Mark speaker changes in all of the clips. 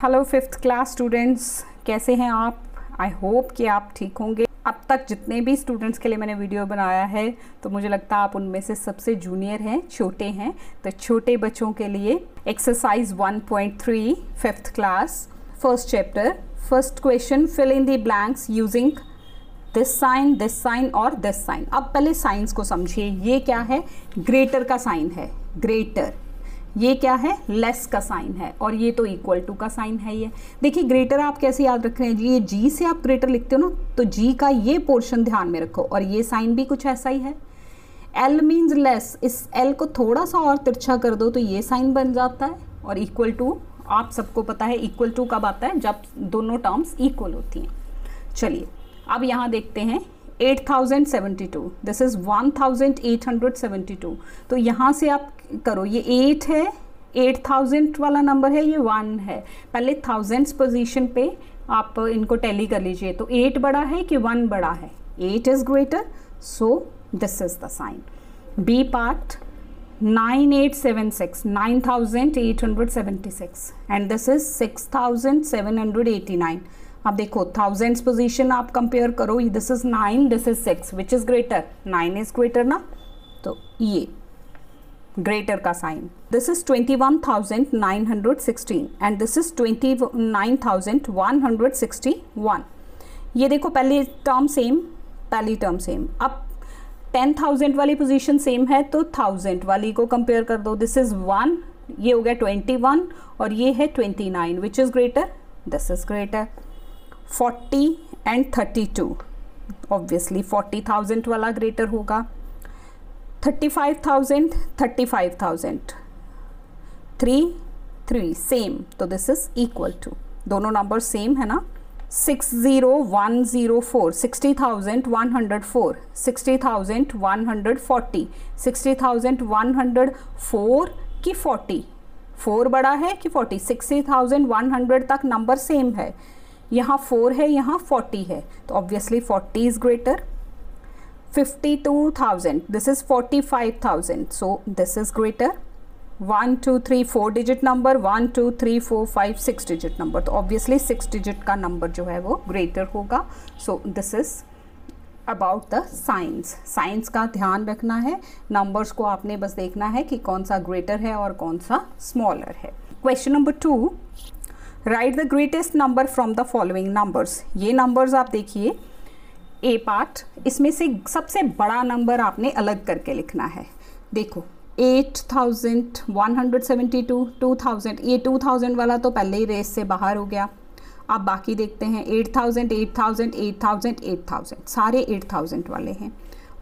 Speaker 1: Hello fifth class students, कैसे हैं आप? आई होप कि आप ठीक होंगे। अब तक जितने भी स्टूडेंट्स के लिए मैंने वीडियो बनाया है तो मुझे लगता है आप उनमें से सबसे जूनियर हैं, छोटे हैं। तो छोटे बच्चों के लिए exercise 1.3 fifth class first chapter first question, fill in the blanks using this sign और दिस साइन। अब पहले साइंस को समझिए। ये क्या है? ग्रेटर का साइन है, ग्रेटर। ये क्या है? लेस का साइन है। और ये तो इक्वल टू का साइन है। ये देखिए, ग्रेटर आप कैसे याद रख रहे हैं जी? ये जी से आप ग्रेटर लिखते हो ना, तो जी का ये पोर्शन ध्यान में रखो। और ये साइन भी कुछ ऐसा ही है। एल मीन्स लेस, इस एल को थोड़ा सा और तिरछा कर दो तो ये साइन बन जाता है। और इक्वल टू आप सबको पता है, इक्वल टू कब आता है? जब दोनों टर्म्स इक्वल होती हैं। चलिए अब यहाँ देखते हैं 8072, दिस इज़ 1872। तो यहाँ से आप करो, ये 8 है, 8000 वाला नंबर है, ये 1 है। पहले थाउजेंड्स पोजीशन पे आप इनको टैली कर लीजिए। तो 8 बड़ा है कि 1 बड़ा है? 8 is greater, so this is the sign. B part 9876, 9876 and this is 6789। अब देखो थाउजेंड्स पोजीशन आप कंपेयर करो, this is 9, this is 6, which is greater? 9 is greater ना, तो ये ग्रेटर का sign. This is 21,916 and this is 29,161। ये देखो पहली टर्म सेम, पहली टर्म सेम। अब 10,000 वाली पोजीशन सेम है तो 1000 वाली को कंपेयर कर दो। दिस इज 1, ये हो गया 21 और ये है 29, विच is greater? This is greater. 40 and 32, obviously 40,000 वाला ग्रेटर होगा। 35,000, 35,000, 3 सेम, तो दिस इज इक्वल टू, दोनों नंबर सेम है ना। 60,104, 60,104, 60,140, 60,104 की 40, 4 बड़ा है कि 40? 60,100 तक नंबर सेम है। यहाँ 4 है, यहाँ 40 है, तो obviously 40 is greater. 52,000, this is 45,000, so this is greater. 1 2 3 4 digit number, 1 2 3 4 5 6 digit number, तो ऑब्वियसली 6 डिजिट का नंबर जो है वो ग्रेटर होगा। So this is about the science. Science का ध्यान रखना है, नंबर्स को आपने बस देखना है कि कौन सा ग्रेटर है और कौन सा स्मॉलर है। Question number 2, right the greatest number from the following numbers. ये नंबर्स आप देखिए, ए पार्ट, इसमें से सबसे बड़ा नंबर आपने अलग करके लिखना है। देखो 8172, 2000, ये 2000 वाला तो पहले ही रेस से बाहर हो गया। अब बाकी देखते हैं 8000, 8000, 8000, 8000, सारे 8000 वाले हैं।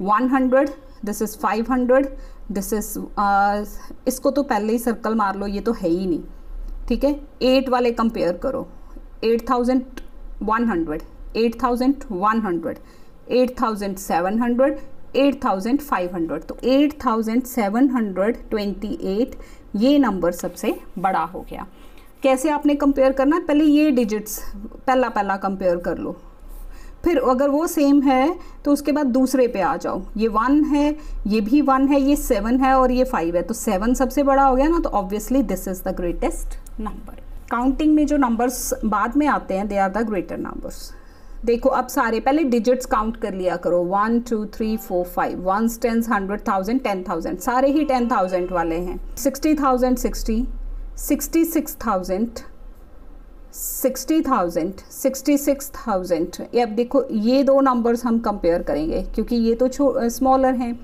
Speaker 1: 100, दिस इज़ 500, दिस इज़ इसको तो पहले ही सर्कल मार लो, ये तो है ही नहीं, ठीक है। 8 वाले कंपेयर करो, 8100, 8100, 8700, 8500, तो 8728 ये नंबर सबसे बड़ा हो गया। कैसे आपने कंपेयर करना है? पहले ये डिजिट्स पहला कंपेयर कर लो, फिर अगर वो सेम है तो उसके बाद दूसरे पे आ जाओ। ये 1 है, ये भी 1 है, ये 7 है और ये 5 है, तो 7 सबसे बड़ा हो गया ना, तो obviously this is the greatest number. Counting में जो नंबर्स बाद में आते हैं, they are the greater numbers. देखो अब सारे पहले डिजिट्स काउंट कर लिया करो, 1 2 3 4 5, 1s 10s 100,000 10,000, सारे ही 10,000 वाले हैं। 60,000 60, 66,000 60,000 66,000। ये अब देखो ये दो नंबर्स हम कंपेयर करेंगे क्योंकि ये तो स्मॉलर हैं।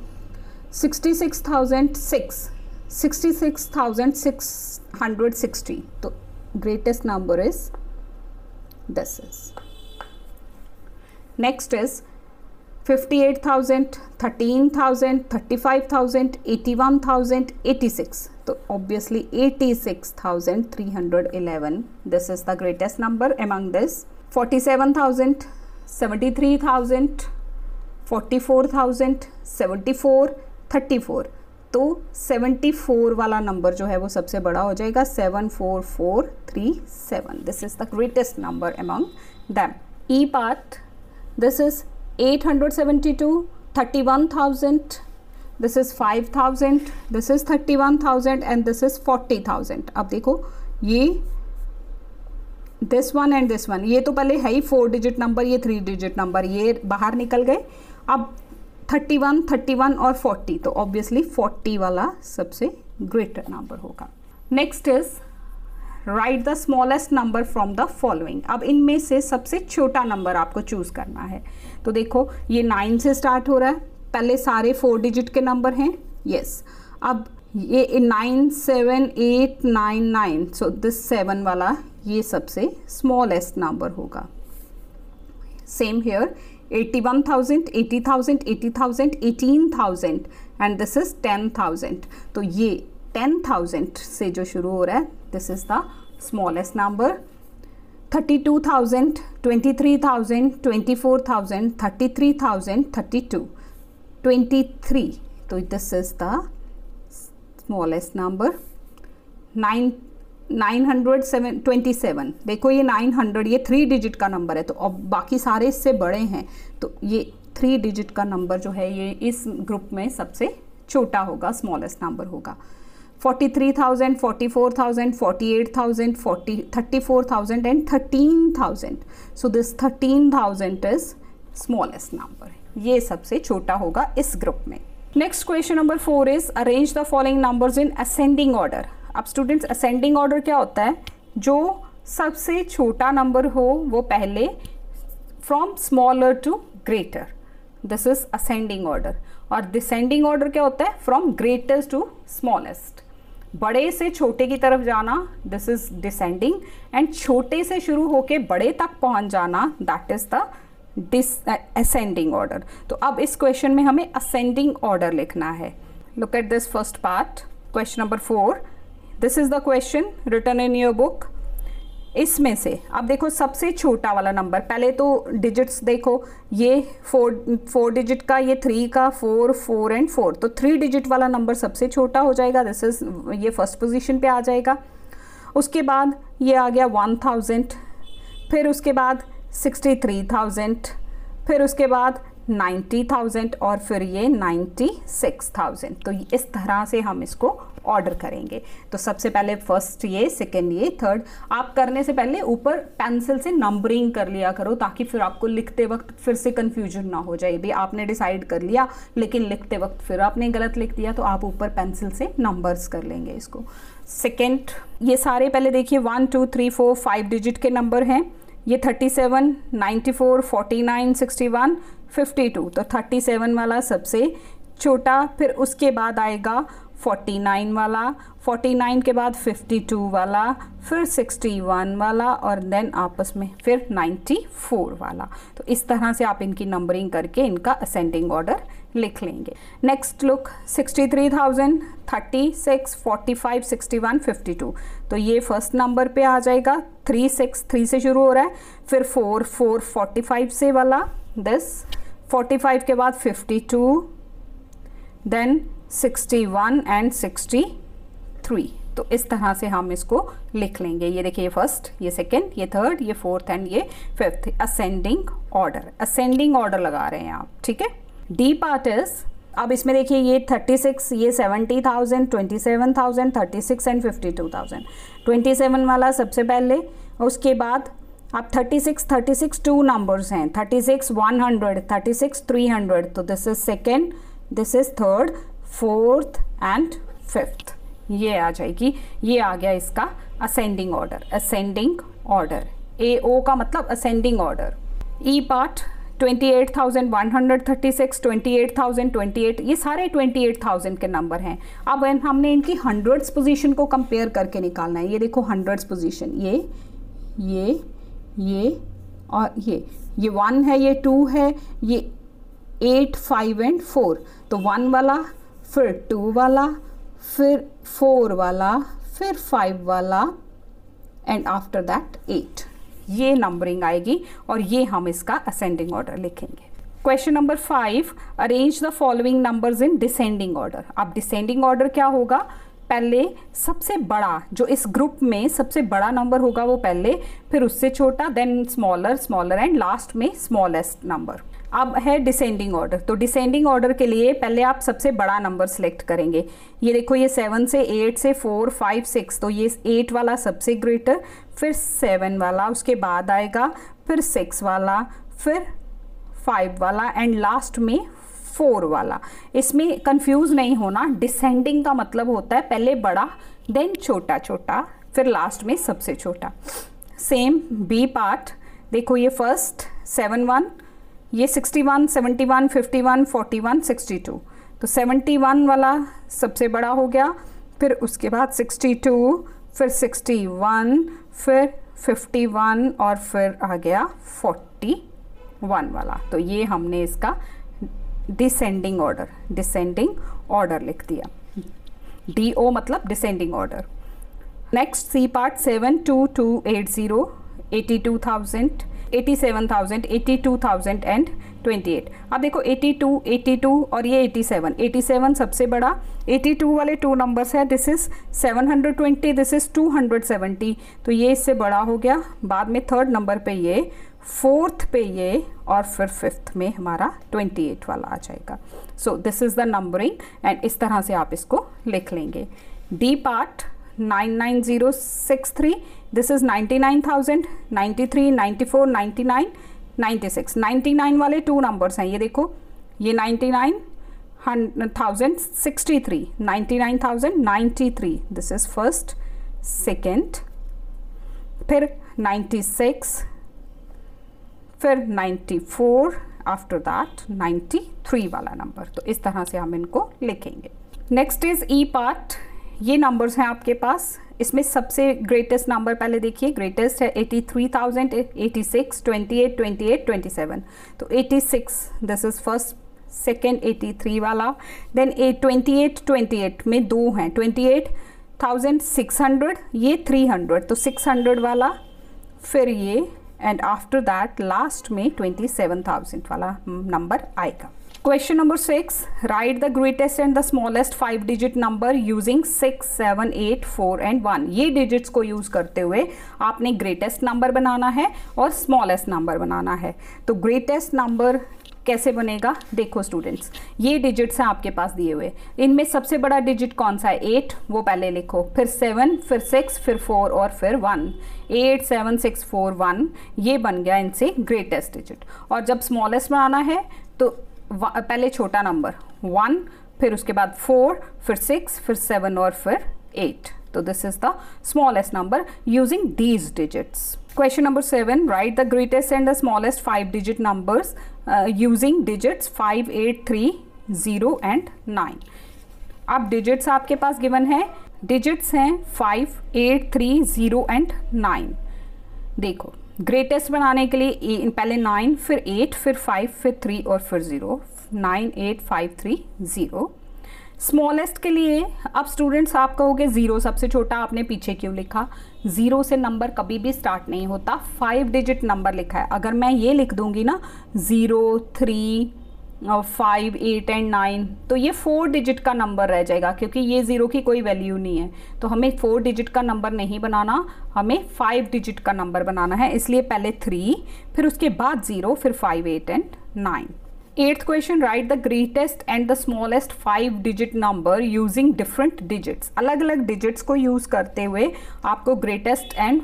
Speaker 1: 66,006, 66,660, तो greatest number is this is. Next is 58,000, 13,000, 35,000, 81,000, 86. So obviously 86,311. This is the greatest number among this. 47,000, 73,000, 44,000, 74, 34. तो 74 वाला नंबर जो है वो सबसे बड़ा हो जाएगा, 74437. This is the greatest number among them. E part, this is 872, 31,000, this is 5,000, this is 31,000 and this is 40,000. अब देखो ये this one and this one, ये तो पहले है ही 4 डिजिट नंबर, ये 3 डिजिट नंबर, ये बाहर निकल गए। अब 31, 31 और 40, तो ऑब्वियसली 40 वाला सबसे ग्रेटर नंबर होगा। Next is right the smallest number from the following. अब इनमें से सबसे छोटा नंबर आपको चूज करना है। तो देखो ये 9 से स्टार्ट हो रहा है, पहले सारे 4 डिजिट के नंबर हैं, यस। अब ये 9 7 8 9 9, सो दिस 7 वाला ये सबसे स्मॉलेस्ट नंबर होगा। Same here 81,000 80,000 80,000 18,000 and this is 10,000। तो ये 10,000 से जो शुरू हो रहा है, this is the smallest number. 32,000 23,000 24,000 33,000 32 23, तो this is the smallest number. 927, देखो ये 900, ये 3 डिजिट का नंबर है, तो अब बाकी सारे इससे बड़े हैं, तो ये 3 डिजिट का नंबर जो है ये इस ग्रुप में सबसे छोटा होगा, स्मॉलेस्ट नंबर होगा। 43,000 44,000 48,000 34,000 and 13,000, so this 13,000 is smallest number, ये सबसे छोटा होगा इस ग्रुप में। Next question number 4 is arrange the following numbers in ascending order. अब स्टूडेंट्स असेंडिंग ऑर्डर क्या होता है, जो सबसे छोटा नंबर हो वो पहले from smaller to greater, this is ascending order. और डिसेंडिंग ऑर्डर क्या होता है, फ्रॉम ग्रेटेस्ट टू स्मॉलेस्ट, बड़े से छोटे की तरफ जाना, दिस इज डिसेंडिंग, एंड छोटे से शुरू होके बड़े तक पहुंच जाना, that is the ascending order. तो अब इस क्वेश्चन में हमें असेंडिंग ऑर्डर लिखना है। Look at this first part, question number 4, this is the question written in your book. इसमें से अब देखो सबसे छोटा वाला नंबर, पहले तो डिजिट्स देखो, ये 4 डिजिट का, ये 3 का, 4 4 एंड 4, तो 3 डिजिट वाला नंबर सबसे छोटा हो जाएगा, दिस इज ये फर्स्ट पोजीशन पे आ जाएगा। उसके बाद ये आ गया 1000, फिर उसके बाद 63,000, फिर उसके बाद 90,000 और फिर ये 96,000। तो इस तरह से हम इसको ऑर्डर करेंगे। तो सबसे पहले फर्स्ट ये, सेकंड ये, थर्ड। आप करने से पहले ऊपर पेंसिल से नंबरिंग कर लिया करो, ताकि फिर आपको लिखते वक्त फिर से कंफ्यूजन ना हो जाए। भी आपने डिसाइड कर लिया लेकिन लिखते वक्त फिर आपने गलत लिख दिया, तो आप ऊपर पेंसिल से नंबर्स कर लेंगे इसको। सेकेंड, ये सारे पहले देखिए 1 2 3 4 5 डिजिट के नंबर हैं। ये 37 94 49 61 52, तो 37 वाला सबसे छोटा, फिर उसके बाद आएगा 49 वाला, 49 के बाद 52 वाला, फिर 61 वाला और देन आपस में फिर 94 वाला। तो इस तरह से आप इनकी नंबरिंग करके इनका असेंडिंग ऑर्डर लिख लेंगे। नेक्स्ट लुक, 63,000 36 45 61 52, तो ये फर्स्ट नंबर पे आ जाएगा। 3 से शुरू हो रहा है, फिर 4 4 45 से वाला, दिस 45 के बाद 52, देन 61 एंड 63, तो इस तरह से हम इसको लिख लेंगे। ये देखिए, ये फर्स्ट, ये सेकंड, ये थर्ड, ये फोर्थ एंड ये फिफ्थ, असेंडिंग ऑर्डर लगा रहे हैं आप, ठीक है। डी पार्ट इज, अब इसमें देखिए ये 36, ये 70,000 27,000 36 एंड 52,000। 27 वाला सबसे पहले, उसके बाद अब 36 टू नंबर्स हैं, 36 100 36 300, तो this is second, this is third, fourth and fifth, ये आ जाएगी। ये आ गया इसका असेंडिंग ऑर्डर। AO का मतलब असेंडिंग ऑर्डर। ई पार्ट 28,136 28,028, ये सारे 28,000 के नंबर हैं। अब हमने इनकी हंड्रेड्स पोजीशन को कंपेयर करके निकालना है। ये देखो हंड्रेड्स पोजीशन, ये और ये 1 है, ये 2 है, ये 8 5 एंड 4, तो 1 वाला, फिर 2 वाला, फिर 4 वाला, फिर 5 वाला एंड आफ्टर दैट 8, ये नंबरिंग आएगी और ये हम इसका असेंडिंग ऑर्डर लिखेंगे। Question number 5, arrange the following numbers in descending order. अब डिसेंडिंग ऑर्डर क्या होगा, पहले सबसे बड़ा, जो इस ग्रुप में सबसे बड़ा नंबर होगा वो पहले, फिर उससे छोटा, देन स्मॉलर एंड लास्ट में स्मॉलेस्ट नंबर। अब है डिसेंडिंग ऑर्डर। तो डिसेंडिंग ऑर्डर के लिए पहले आप सबसे बड़ा नंबर सेलेक्ट करेंगे। ये देखो, ये 7 से 8 से 4 5 6, तो ये 8 वाला सबसे ग्रेटर, फिर 7 वाला उसके बाद आएगा, फिर 6 वाला, फिर 5 वाला एंड लास्ट में 4 वाला। इसमें कंफ्यूज नहीं होना, डिसेंडिंग का मतलब होता है पहले बड़ा देन छोटा छोटा, फिर लास्ट में सबसे छोटा। सेम बी पार्ट, देखो ये फर्स्ट 7 1, ये 61 71 51 41 62, तो 71 वाला सबसे बड़ा हो गया, फिर उसके बाद 62, फिर 61, फिर 51 और फिर आ गया 41 वाला। तो ये हमने इसका डिसेंडिंग ऑर्डर लिख दिया। DO मतलब descending order. Next C part 72280, 82,000, 87,000, 82,000 and 28। अब देखो 82 और ये 87 सबसे बड़ा, 82 वाले 2 नंबर्स है, दिस इज 720, दिस इज 270, तो ये इससे बड़ा हो गया। बाद में थर्ड नंबर पे ये, फोर्थ पे ये, और फिर फिफ्थ में हमारा 28 वाला आ जाएगा। So this is the numbering and इस तरह से आप इसको लिख लेंगे। D part 99063, this is 99,000, 93, 94, 99, 96। 99 वाले 2 नंबर्स हैं, ये देखो, ये 99,063, 99,093, दिस इज फर्स्ट, सेकेंड, फिर 96, फिर 94, आफ्टर दैट 93 वाला नंबर। तो इस तरह से हम इनको लिखेंगे। Next is E part. ये नंबर्स हैं आपके पास, इसमें सबसे ग्रेटेस्ट नंबर पहले देखिए, ग्रेटेस्ट है 83,000, 86, 28, 28, 27, तो 86 दिस इज फर्स्ट, सेकेंड 83 वाला, देन 28 में 2 हैं, 28,600, ये 300, तो 600 वाला, फिर ये, एंड आफ्टर दैट लास्ट में 27,000 वाला नंबर आएगा। Question number 6, right the greatest and the smallest 5 digit number using 6, 7, 8, 4 and 1। ये डिजिट्स को यूज करते हुए आपने ग्रेटेस्ट नंबर बनाना है और स्मॉलेस्ट नंबर बनाना है। तो ग्रेटेस्ट नंबर कैसे बनेगा, देखो स्टूडेंट्स, ये डिजिट्स हैं आपके पास दिए हुए, इनमें सबसे बड़ा डिजिट कौन सा है, 8, वो पहले लिखो, फिर 7, फिर 6, फिर 4 और फिर 1। 8 7 6 4 1, ये बन गया इनसे ग्रेटेस्ट डिजिट। और जब स्मॉलेस्ट बनाना है तो पहले छोटा नंबर 1, फिर उसके बाद 4, फिर 6, फिर 7 और फिर 8। तो this is the smallest number using these digits. Question number 7, write the greatest and the smallest 5 digit numbers using digits 5, 8, 3, 0 and 9। अब digits आपके पास given है, digits हैं 5, 8, 3, 0 and 9। देखो greatest बनाने के लिए पहले 9, फिर 8, फिर 5, फिर 3 और फिर 0, 9, 8, 5, 3, 0। स्मॉलेस्ट के लिए अब स्टूडेंट्स आप कहोगे 0 सबसे छोटा, आपने पीछे क्यों लिखा, 0 से नंबर कभी भी स्टार्ट नहीं होता, 5 डिजिट नंबर लिखा है। अगर मैं ये लिख दूंगी ना 0, 3, 5, 8 एंड 9, तो ये 4 डिजिट का नंबर रह जाएगा, क्योंकि ये 0 की कोई वैल्यू नहीं है। तो हमें 4 डिजिट का नंबर नहीं बनाना, हमें 5 डिजिट का नंबर बनाना है। इसलिए पहले 3, फिर उसके बाद 0, फिर 5, 8 and 9। 8th question, right the greatest and the smallest 5 digit number using different digits. अलग अलग डिजिट्स को यूज़ करते हुए आपको ग्रेटेस्ट एंड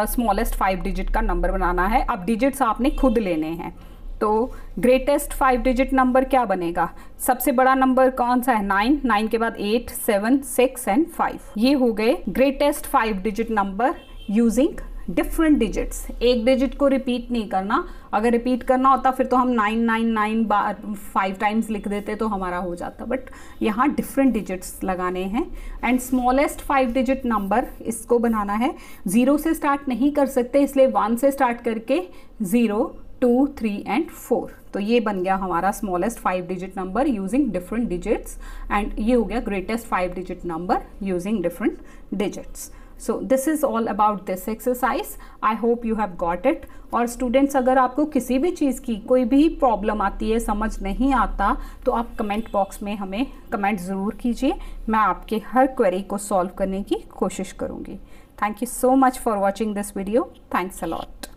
Speaker 1: स्मॉलेस्ट 5 डिजिट का नंबर बनाना है। अब डिजिट्स आपने खुद लेने हैं। तो ग्रेटेस्ट 5 डिजिट नंबर क्या बनेगा, सबसे बड़ा नंबर कौन सा है, 9, 9 के बाद 8, 7, 6 एंड 5। ये हो गए greatest 5 digit number using different digits. एक डिजिट को रिपीट नहीं करना, अगर रिपीट करना होता फिर तो हम 999 बार 5 टाइम्स लिख देते तो हमारा हो जाता, बट यहाँ डिफरेंट डिजिट्स लगाने हैं। एंड स्मॉलेस्ट 5 डिजिट नंबर इसको बनाना है, 0 से स्टार्ट नहीं कर सकते, इसलिए 1 से स्टार्ट करके 0, 2, 3 एंड 4। तो ये बन गया हमारा smallest 5 digit number using different digits, and ये हो गया greatest 5 digit number using different digits. So this is all about this exercise. I hope you have got it. और स्टूडेंट्स अगर आपको किसी भी चीज़ की कोई भी प्रॉब्लम आती है, समझ नहीं आता, तो आप कमेंट बॉक्स में हमें कमेंट ज़रूर कीजिए। मैं आपके हर क्वेरी को सॉल्व करने की कोशिश करूँगी। Thank you so much for watching this video. Thanks a lot.